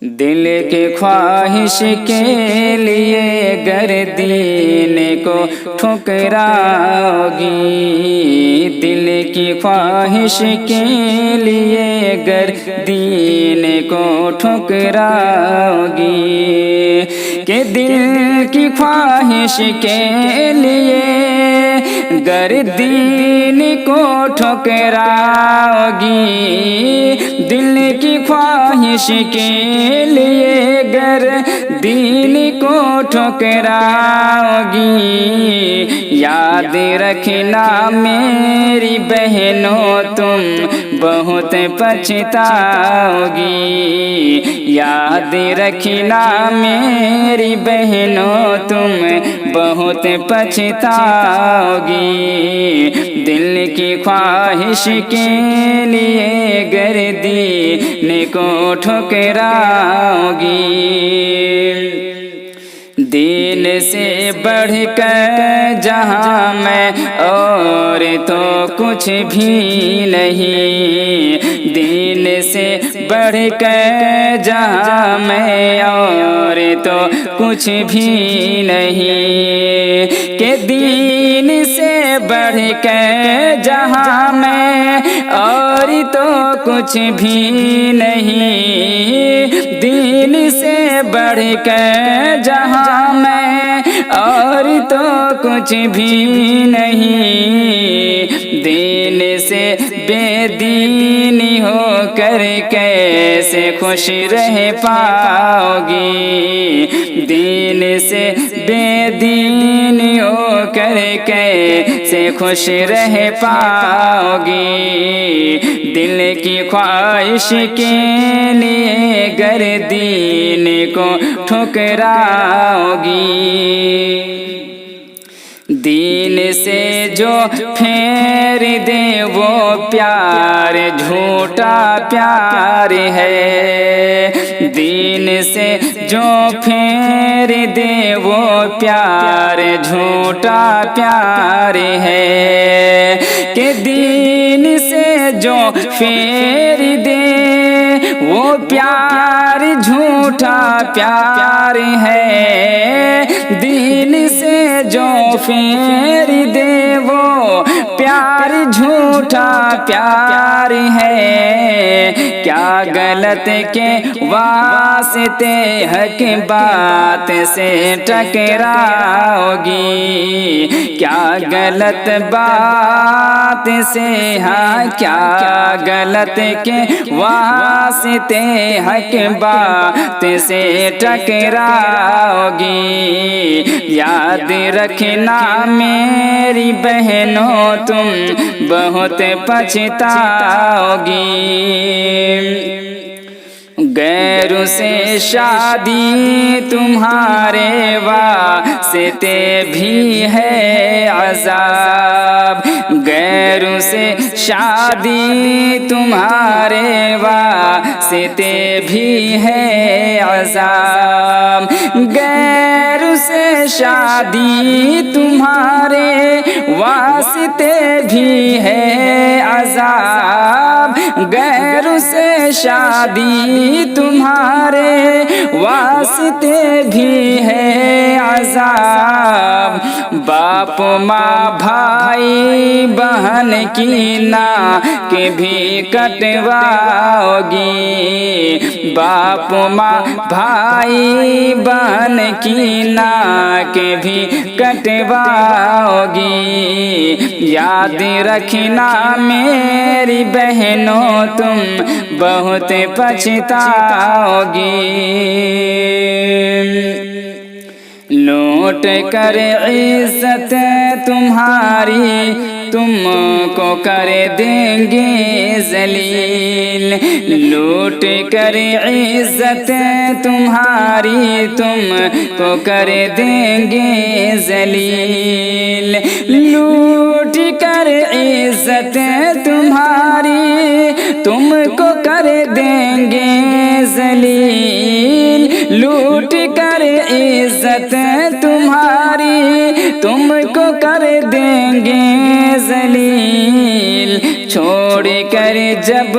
دل کی خواہش کے لیے گر دین کو ٹھکراؤ گی، دل کی خواہش کے لیے گر دین کو ٹھکراؤ گی، کہ دل کی خواہش کے لیے گر دین کو ٹھکراؤ گی، دل کی خواہش کے لیے گر دین کو ٹھکراؤ گی، یاد رکھنا میری بہنوں تم بہت پچھتاؤ گی، یاد رکھنا میری بہنوں تم بہت پچھتاؤ گی، دل کی خواہش کے لیے گر دین کو ٹھکراؤ گی۔ دین سے بڑھ کر جہاں میں اور تو کچھ بھی نہیں، دین سے بڑھ کر جہاں میں اور تو کچھ بھی نہیں، کہ دین سے بڑھ کر جہاں میں اور تو کچھ بھی نہیں، دین سے بڑھ کر جہاں میں اور تو کچھ بھی نہیں، دین سے بے دینی ہو کر کیسے خوش رہ پاؤ گی، دین سے بے دینی ہو کر کیسے خوش رہ پاؤ گی، دل کی خواہش کے لیے گر دین کو ٹھکراؤ گی، دین سے جو پھیر دے وہ پیار جھوٹا پیار ہے، دین سے جو پھیر دے وہ پیار جھوٹا پیار ہے، کہ دین سے جو پھیر دے وہ پیار جھوٹا پیار ہے، دین سے جو پھیر دے وہ پیار جھوٹا پیار ہے، کیا غلط کے واسطے حق بات سے ٹکراؤ گی، کیا غلط بات سے، ہاں کیا غلط کے واسطے حق بات سے ٹکراؤ گی، یاد رکھنا میری بہنوں تم بہت پچھتاؤ گی، غیروں سے شادی تمہارے واسطے بھی ہے عذاب، غیروں سے شادی تمہارے واسطے بھی ہے عذاب، غیروں سے شادی تمہارے واسطے بھی ہے عذاب، غیروں سے شادی تمہارے واسطے بھی ہے عذاب، باپ ماں بھائی بہن کی ناک بھی کٹواؤ گی، باپ ماں بھائی بہن کی ناک بھی کٹواؤ گی، یاد رکھنا میری بہنوں تم بہت پچھتاؤ گی، لوٹ کر عزت تمہاری تم کو کر دیں گے ذلیل، لوٹ کر عزت تمہاری تم کو کر دیں گے ذلیل، لوٹ کر عزت تمہاری تم کو کر دیں گے ذلیل، لوٹ کر عزت تمہاری تم کو کر دیں گے ذلیل، چھوڑ کر جب